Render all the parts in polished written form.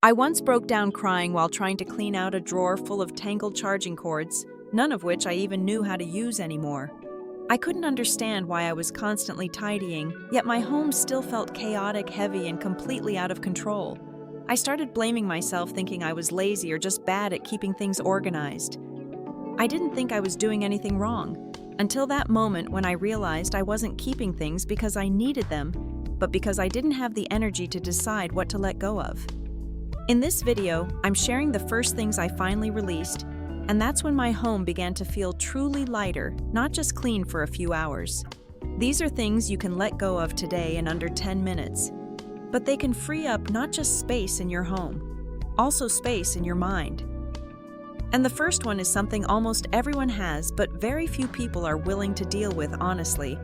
I once broke down crying while trying to clean out a drawer full of tangled charging cords, none of which I even knew how to use anymore. I couldn't understand why I was constantly tidying, yet my home still felt chaotic, heavy, and completely out of control. I started blaming myself, thinking I was lazy or just bad at keeping things organized. I didn't think I was doing anything wrong, until that moment when I realized I wasn't keeping things because I needed them, but because I didn't have the energy to decide what to let go of. In this video, I'm sharing the first things I finally released, and that's when my home began to feel truly lighter, not just clean for a few hours. These are things you can let go of today in under 10 minutes. But they can free up not just space in your home, also space in your mind. And the first one is something almost everyone has, but very few people are willing to deal with honestly,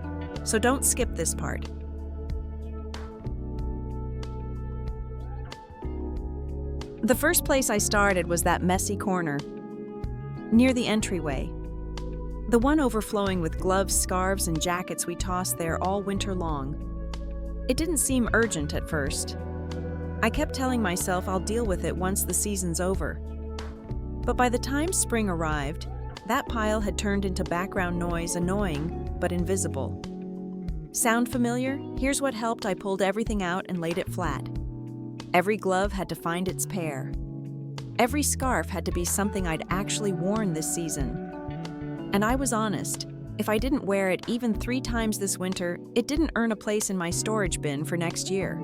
so don't skip this part. The first place I started was that messy corner, near the entryway. The one overflowing with gloves, scarves, and jackets we tossed there all winter long. It didn't seem urgent at first. I kept telling myself I'll deal with it once the season's over. But by the time spring arrived, that pile had turned into background noise, annoying but invisible. Sound familiar? Here's what helped. I pulled everything out and laid it flat. Every glove had to find its pair. Every scarf had to be something I'd actually worn this season. And I was honest. If I didn't wear it even 3 times this winter, it didn't earn a place in my storage bin for next year.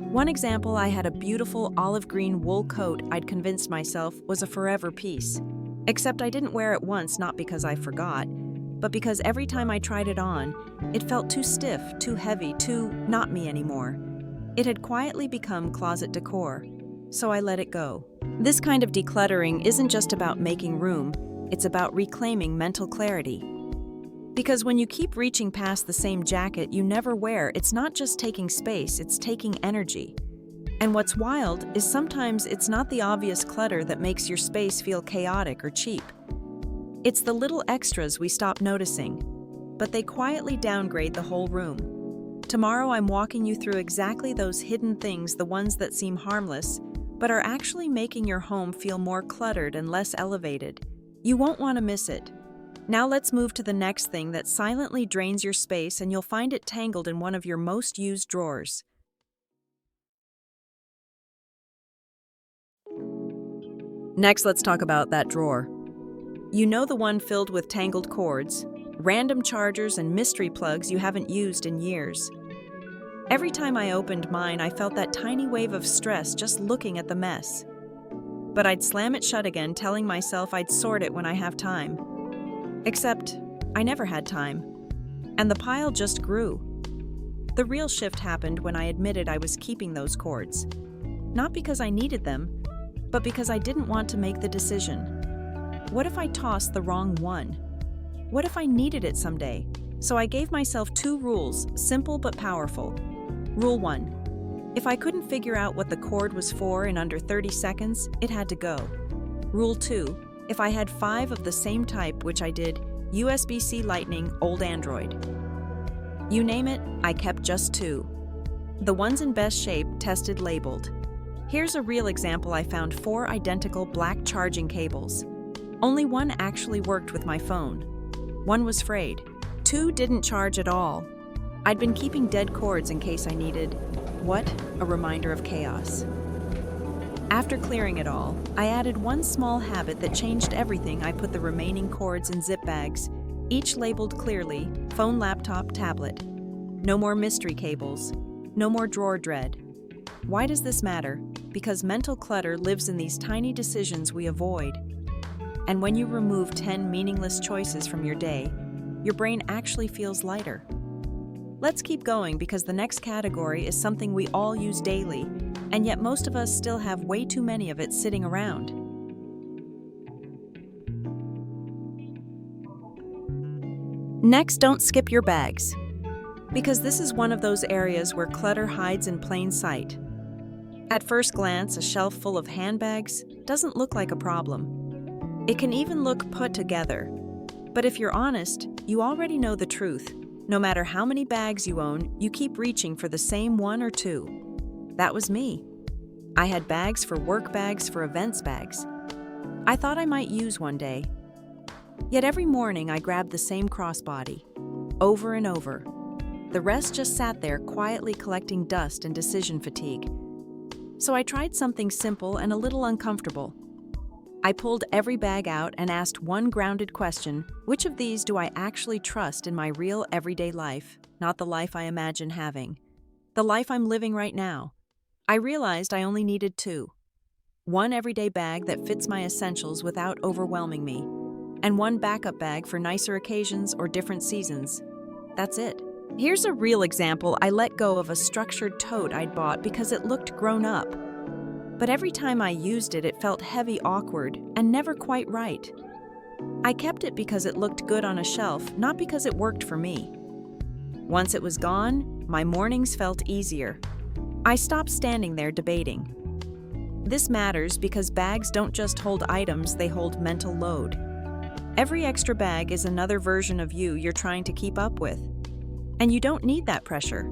One example, I had a beautiful olive green wool coat I'd convinced myself was a forever piece. Except I didn't wear it once, not because I forgot, but because every time I tried it on, it felt too stiff, too heavy, too not me anymore. It had quietly become closet decor, so I let it go. This kind of decluttering isn't just about making room, it's about reclaiming mental clarity. Because when you keep reaching past the same jacket you never wear, it's not just taking space, it's taking energy. And what's wild is sometimes it's not the obvious clutter that makes your space feel chaotic or cheap. It's the little extras we stop noticing, but they quietly downgrade the whole room. Tomorrow I'm walking you through exactly those hidden things, the ones that seem harmless, but are actually making your home feel more cluttered and less elevated. You won't want to miss it. Now let's move to the next thing that silently drains your space, and you'll find it tangled in one of your most used drawers. Next, let's talk about that drawer. You know, the one filled with tangled cords, random chargers, and mystery plugs you haven't used in years. Every time I opened mine, I felt that tiny wave of stress just looking at the mess. But I'd slam it shut again, telling myself I'd sort it when I have time. Except, I never had time. And the pile just grew. The real shift happened when I admitted I was keeping those cords. Not because I needed them, but because I didn't want to make the decision. What if I tossed the wrong one? What if I needed it someday? So I gave myself 2 rules, simple but powerful. Rule 1. If I couldn't figure out what the cord was for in under 30 seconds, it had to go. Rule 2. If I had 5 of the same type, which I did, USB-C Lightning, old Android. You name it, I kept just 2. The ones in best shape, tested, labeled. Here's a real example. I found 4 identical black charging cables. Only one actually worked with my phone. One was frayed. 2 didn't charge at all. I'd been keeping dead cords in case I needed, what? A reminder of chaos. After clearing it all, I added one small habit that changed everything. I put the remaining cords in zip bags, each labeled clearly, phone, laptop, tablet. No more mystery cables. No more drawer dread. Why does this matter? Because mental clutter lives in these tiny decisions we avoid. And when you remove 10 meaningless choices from your day, your brain actually feels lighter. Let's keep going, because the next category is something we all use daily, and yet most of us still have way too many of it sitting around. Next, don't skip your bags, because this is one of those areas where clutter hides in plain sight. At first glance, a shelf full of handbags doesn't look like a problem. It can even look put together. But if you're honest, you already know the truth. No matter how many bags you own, you keep reaching for the same 1 or 2. That was me. I had bags for work, bags for events, bags I thought I might use one day. Yet every morning I grabbed the same crossbody, over and over. The rest just sat there quietly collecting dust and decision fatigue. So I tried something simple and a little uncomfortable. I pulled every bag out and asked one grounded question: which of these do I actually trust in my real everyday life, not the life I imagine having, the life I'm living right now? I realized I only needed two. One everyday bag that fits my essentials without overwhelming me, and one backup bag for nicer occasions or different seasons. That's it. Here's a real example. I let go of a structured tote I'd bought because it looked grown up. But every time I used it, it felt heavy, awkward, and never quite right. I kept it because it looked good on a shelf, not because it worked for me. Once it was gone, my mornings felt easier. I stopped standing there debating. This matters because bags don't just hold items, they hold mental load. Every extra bag is another version of you're trying to keep up with. And you don't need that pressure.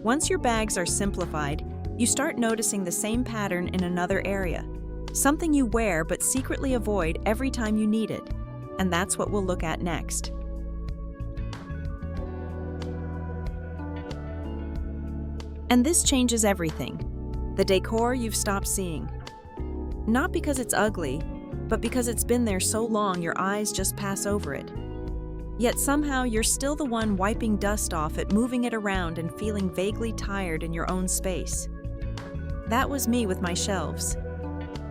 Once your bags are simplified, you start noticing the same pattern in another area, something you wear but secretly avoid every time you need it. And that's what we'll look at next. And this changes everything. The decor you've stopped seeing. Not because it's ugly, but because it's been there so long your eyes just pass over it. Yet somehow you're still the one wiping dust off it, moving it around and feeling vaguely tired in your own space. That was me with my shelves.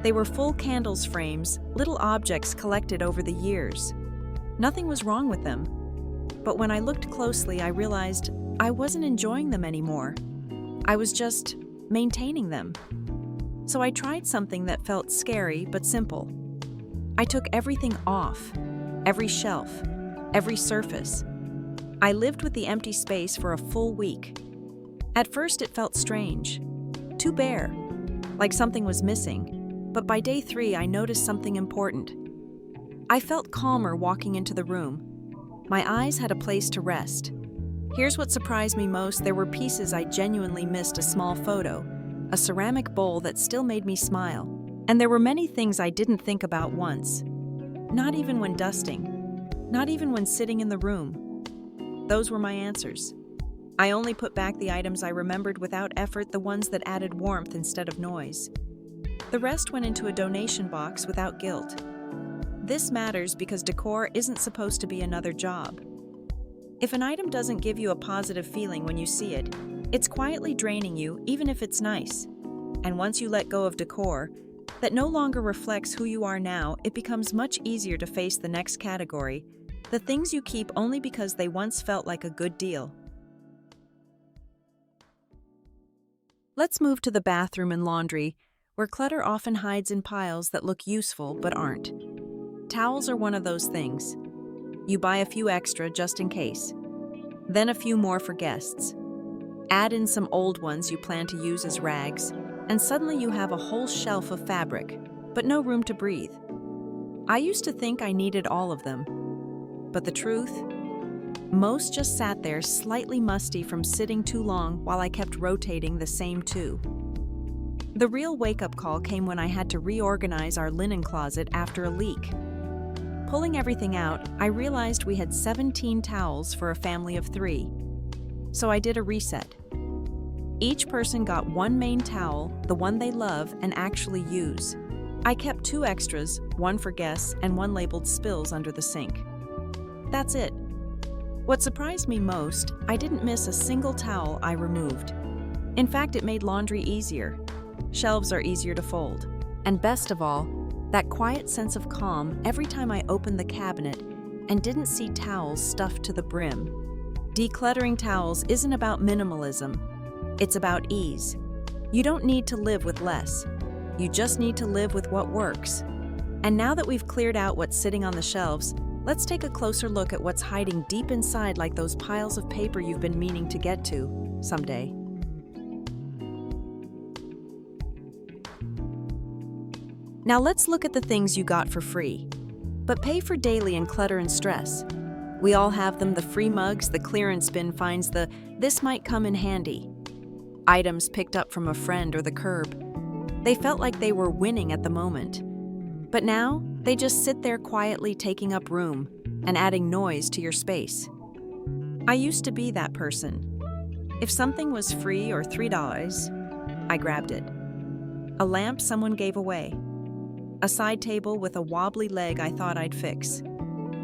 They were full candles frames, little objects collected over the years. Nothing was wrong with them. But when I looked closely, I realized I wasn't enjoying them anymore. I was just maintaining them. So I tried something that felt scary but simple. I took everything off, every shelf, every surface. I lived with the empty space for a full week. At first it felt strange, too bare, like something was missing. But by day 3, I noticed something important. I felt calmer walking into the room. My eyes had a place to rest. Here's what surprised me most: there were pieces I genuinely missed: a small photo, a ceramic bowl that still made me smile. And there were many things I didn't think about once. Not even when dusting. Not even when sitting in the room. Those were my answers. I only put back the items I remembered without effort, the ones that added warmth instead of noise. The rest went into a donation box without guilt. This matters because decor isn't supposed to be another job. If an item doesn't give you a positive feeling when you see it, it's quietly draining you, even if it's nice. And once you let go of decor that no longer reflects who you are now, it becomes much easier to face the next category: the things you keep only because they once felt like a good deal. Let's move to the bathroom and laundry, where clutter often hides in piles that look useful but aren't. Towels are one of those things. You buy a few extra just in case, then a few more for guests. Add in some old ones you plan to use as rags, and suddenly you have a whole shelf of fabric, but no room to breathe. I used to think I needed all of them. But the truth? Most just sat there slightly musty from sitting too long while I kept rotating the same two. The real wake-up call came when I had to reorganize our linen closet after a leak. Pulling everything out, I realized we had 17 towels for a family of 3. So I did a reset. Each person got one main towel, the one they love and actually use. I kept 2 extras, one for guests and one labeled spills under the sink. That's it. What surprised me most, I didn't miss a single towel I removed. In fact, it made laundry easier. Shelves are easier to fold. And best of all, that quiet sense of calm every time I opened the cabinet and didn't see towels stuffed to the brim. Decluttering towels isn't about minimalism. It's about ease. You don't need to live with less. You just need to live with what works. And now that we've cleared out what's sitting on the shelves, let's take a closer look at what's hiding deep inside, like those piles of paper you've been meaning to get to someday. Now let's look at the things you got for free, but pay for daily in clutter and stress. We all have them: the free mugs, the clearance bin finds, the "this might come in handy" items picked up from a friend or the curb. They felt like they were winning at the moment. But now, they just sit there quietly taking up room and adding noise to your space. I used to be that person. If something was free or $3, I grabbed it. A lamp someone gave away. A side table with a wobbly leg I thought I'd fix.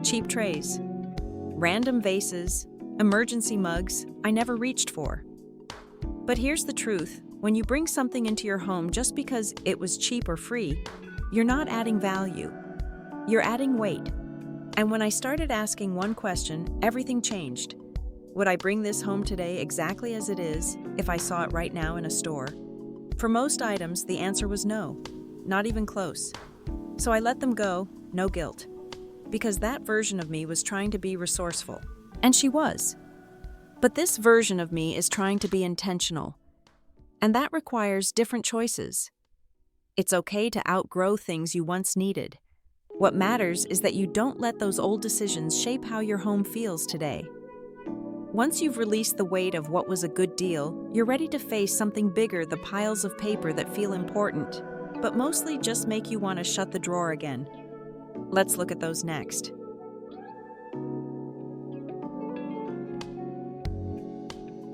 Cheap trays. Random vases. Emergency mugs I never reached for. But here's the truth. When you bring something into your home just because it was cheap or free, you're not adding value. You're adding weight. And when I started asking one question, everything changed. Would I bring this home today exactly as it is if I saw it right now in a store? For most items, the answer was no, not even close. So I let them go, no guilt. Because that version of me was trying to be resourceful. And she was. But this version of me is trying to be intentional. And that requires different choices. It's okay to outgrow things you once needed. What matters is that you don't let those old decisions shape how your home feels today. Once you've released the weight of what was a good deal, you're ready to face something bigger, the piles of paper that feel important, but mostly just make you want to shut the drawer again. Let's look at those next.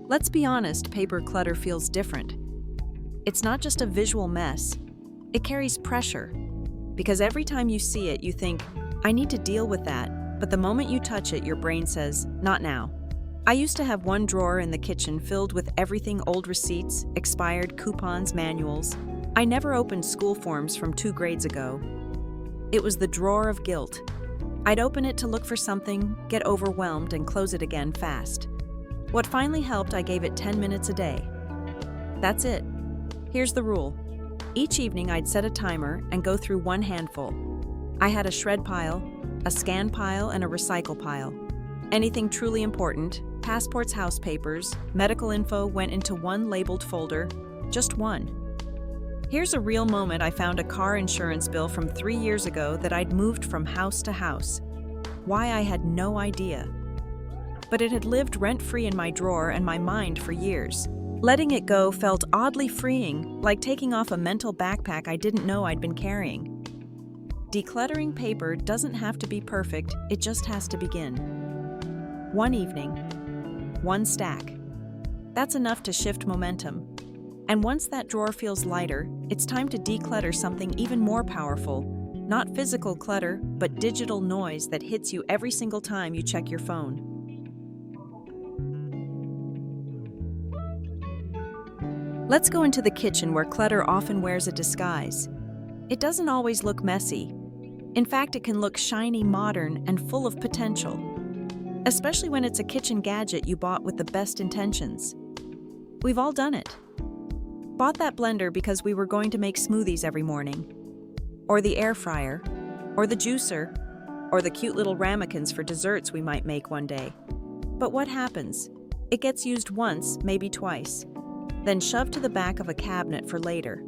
Let's be honest, paper clutter feels different. It's not just a visual mess. It carries pressure. Because every time you see it, you think, I need to deal with that, but the moment you touch it, your brain says, not now. I used to have one drawer in the kitchen filled with everything: old receipts, expired coupons, manuals. I never opened school forms from 2 grades ago. It was the drawer of guilt. I'd open it to look for something, get overwhelmed, and close it again fast. What finally helped, I gave it 10 minutes a day. That's it. Here's the rule. Each evening I'd set a timer and go through one handful. I had a shred pile, a scan pile, and a recycle pile. Anything truly important, passports, house papers, medical info went into one labeled folder, just one. Here's a real moment. I found a car insurance bill from 3 years ago that I'd moved from house to house. Why, I had no idea. But it had lived rent-free in my drawer and my mind for years. Letting it go felt oddly freeing, like taking off a mental backpack I didn't know I'd been carrying. Decluttering paper doesn't have to be perfect, it just has to begin. One evening, one stack. That's enough to shift momentum. And once that drawer feels lighter, it's time to declutter something even more powerful. Not physical clutter, but digital noise that hits you every single time you check your phone. Let's go into the kitchen, where clutter often wears a disguise. It doesn't always look messy. In fact, it can look shiny, modern, and full of potential. Especially when it's a kitchen gadget you bought with the best intentions. We've all done it. Bought that blender because we were going to make smoothies every morning. Or the air fryer. Or the juicer. Or the cute little ramekins for desserts we might make one day. But what happens? It gets used once, maybe twice. Then shoved to the back of a cabinet for later.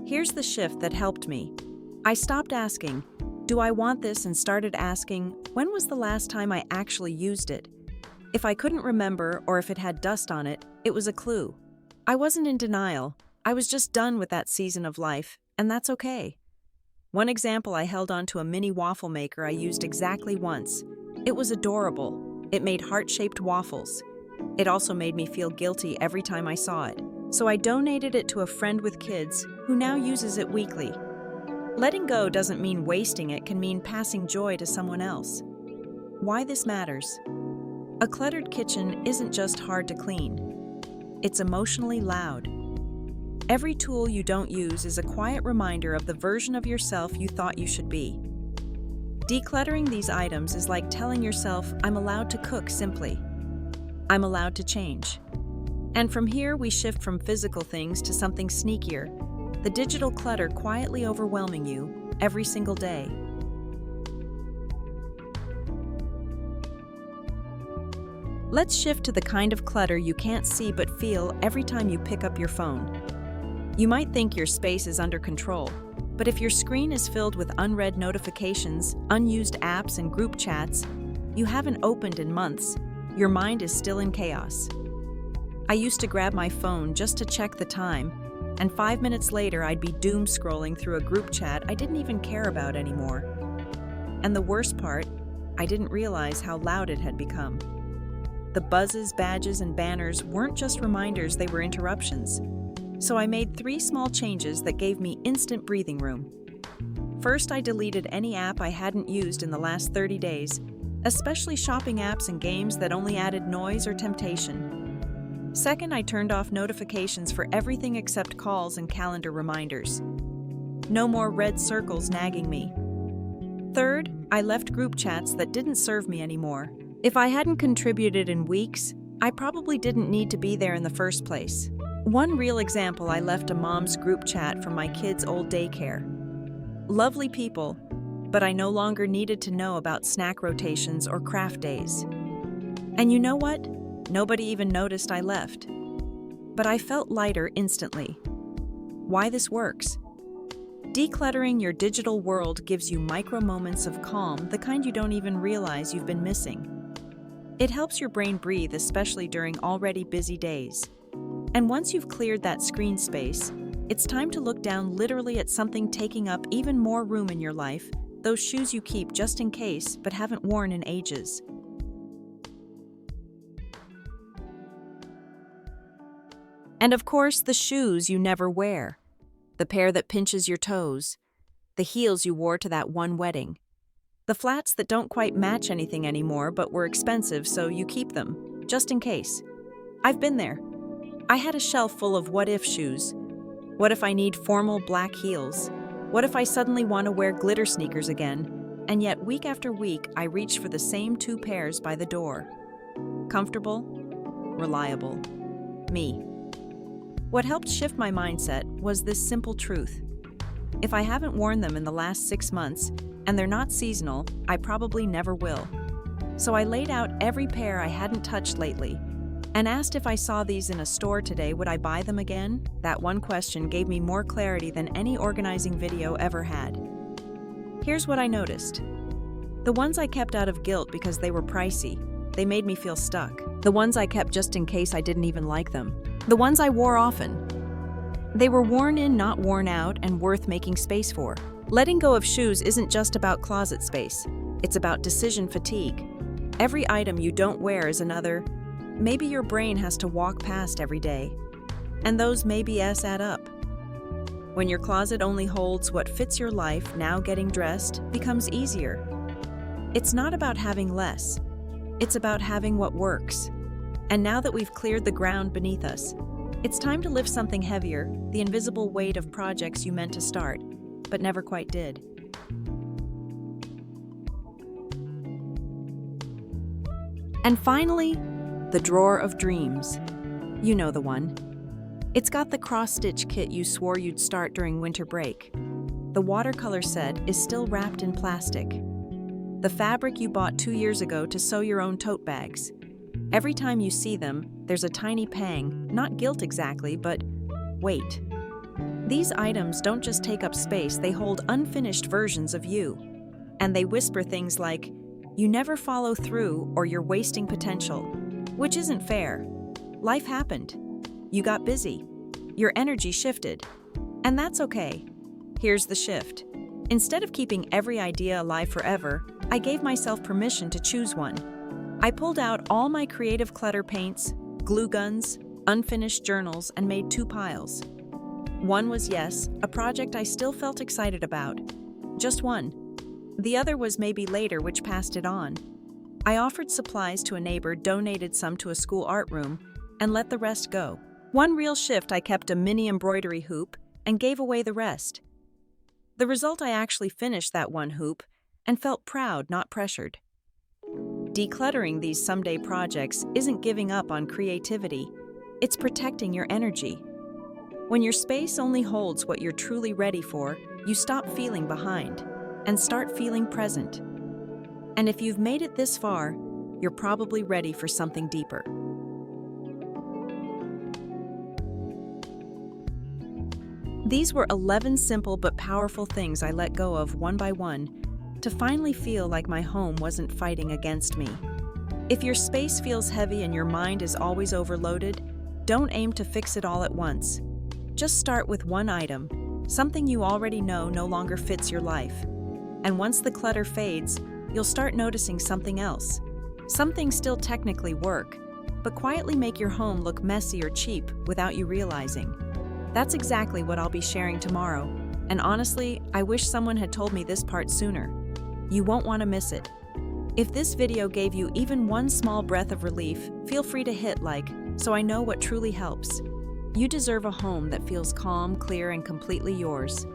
Here's the shift that helped me. I stopped asking, do I want this, and started asking, when was the last time I actually used it? If I couldn't remember, or if it had dust on it, it was a clue. I wasn't in denial. I was just done with that season of life, and that's okay. One example, I held on to a mini waffle maker I used exactly once. It was adorable. It made heart-shaped waffles. It also made me feel guilty every time I saw it. So I donated it to a friend with kids who now uses it weekly. Letting go doesn't mean wasting, it can mean passing joy to someone else. Why this matters? A cluttered kitchen isn't just hard to clean. It's emotionally loud. Every tool you don't use is a quiet reminder of the version of yourself you thought you should be. Decluttering these items is like telling yourself, I'm allowed to cook simply. I'm allowed to change. And from here, we shift from physical things to something sneakier, the digital clutter quietly overwhelming you every single day. Let's shift to the kind of clutter you can't see but feel every time you pick up your phone. You might think your space is under control, but if your screen is filled with unread notifications, unused apps, and group chats you haven't opened in months, your mind is still in chaos. I used to grab my phone just to check the time, and 5 minutes later I'd be doom scrolling through a group chat I didn't even care about anymore. And the worst part, I didn't realize how loud it had become. The buzzes, badges, and banners weren't just reminders, they were interruptions. So I made 3 small changes that gave me instant breathing room. First, I deleted any app I hadn't used in the last 30 days, especially shopping apps and games that only added noise or temptation. Second, I turned off notifications for everything except calls and calendar reminders. No more red circles nagging me. Third, I left group chats that didn't serve me anymore. If I hadn't contributed in weeks, I probably didn't need to be there in the first place. One real example, I left a mom's group chat from my kids' old daycare. Lovely people, but I no longer needed to know about snack rotations or craft days. And you know what? Nobody even noticed I left. But I felt lighter instantly. Why this works? Decluttering your digital world gives you micro moments of calm, the kind you don't even realize you've been missing. It helps your brain breathe, especially during already busy days. And once you've cleared that screen space, it's time to look down literally at something taking up even more room in your life, those shoes you keep just in case but haven't worn in ages. And of course, the shoes you never wear. The pair that pinches your toes. The heels you wore to that one wedding. The flats that don't quite match anything anymore but were expensive, so you keep them, just in case. I've been there. I had a shelf full of what-if shoes. What if I need formal black heels? What if I suddenly want to wear glitter sneakers again? And yet, week after week, I reached for the same 2 pairs by the door. Comfortable, reliable, me. What helped shift my mindset was this simple truth. If I haven't worn them in the last 6 months, and they're not seasonal, I probably never will. So I laid out every pair I hadn't touched lately, and asked if I saw these in a store today, would I buy them again? That one question gave me more clarity than any organizing video ever had. Here's what I noticed. The ones I kept out of guilt because they were pricey. They made me feel stuck. The ones I kept just in case I didn't even like them. The ones I wore often. They were worn in, not worn out, and worth making space for. Letting go of shoes isn't just about closet space. It's about decision fatigue. Every item you don't wear is another maybe your brain has to walk past every day. And those maybes add up. When your closet only holds what fits your life, now getting dressed becomes easier. It's not about having less. It's about having what works. And now that we've cleared the ground beneath us, it's time to lift something heavier, the invisible weight of projects you meant to start, but never quite did. And finally, the drawer of dreams. You know the one. It's got the cross-stitch kit you swore you'd start during winter break. The watercolor set is still wrapped in plastic. The fabric you bought 2 years ago to sew your own tote bags. Every time you see them, there's a tiny pang, not guilt exactly, but wait. These items don't just take up space, they hold unfinished versions of you. And they whisper things like, you never follow through or you're wasting potential, which isn't fair. Life happened. You got busy. Your energy shifted. And that's okay. Here's the shift. Instead of keeping every idea alive forever, I gave myself permission to choose one. I pulled out all my creative clutter paints, glue guns, unfinished journals, and made 2 piles. One was yes, a project I still felt excited about. Just one. The other was maybe later, which passed it on. I offered supplies to a neighbor, donated some to a school art room, and let the rest go. One real shift, I kept a mini embroidery hoop and gave away the rest. The result, I actually finished that one hoop and felt proud, not pressured. Decluttering these someday projects isn't giving up on creativity. It's protecting your energy. When your space only holds what you're truly ready for, you stop feeling behind and start feeling present. And if you've made it this far, you're probably ready for something deeper. These were 11 simple but powerful things I let go of one by one to finally feel like my home wasn't fighting against me. If your space feels heavy and your mind is always overloaded, don't aim to fix it all at once. Just start with one item, something you already know no longer fits your life. And once the clutter fades, you'll start noticing something else. Some things still technically work, but quietly make your home look messy or cheap without you realizing. That's exactly what I'll be sharing tomorrow, and honestly, I wish someone had told me this part sooner. You won't want to miss it. If this video gave you even one small breath of relief, feel free to hit like, so I know what truly helps. You deserve a home that feels calm, clear, and completely yours.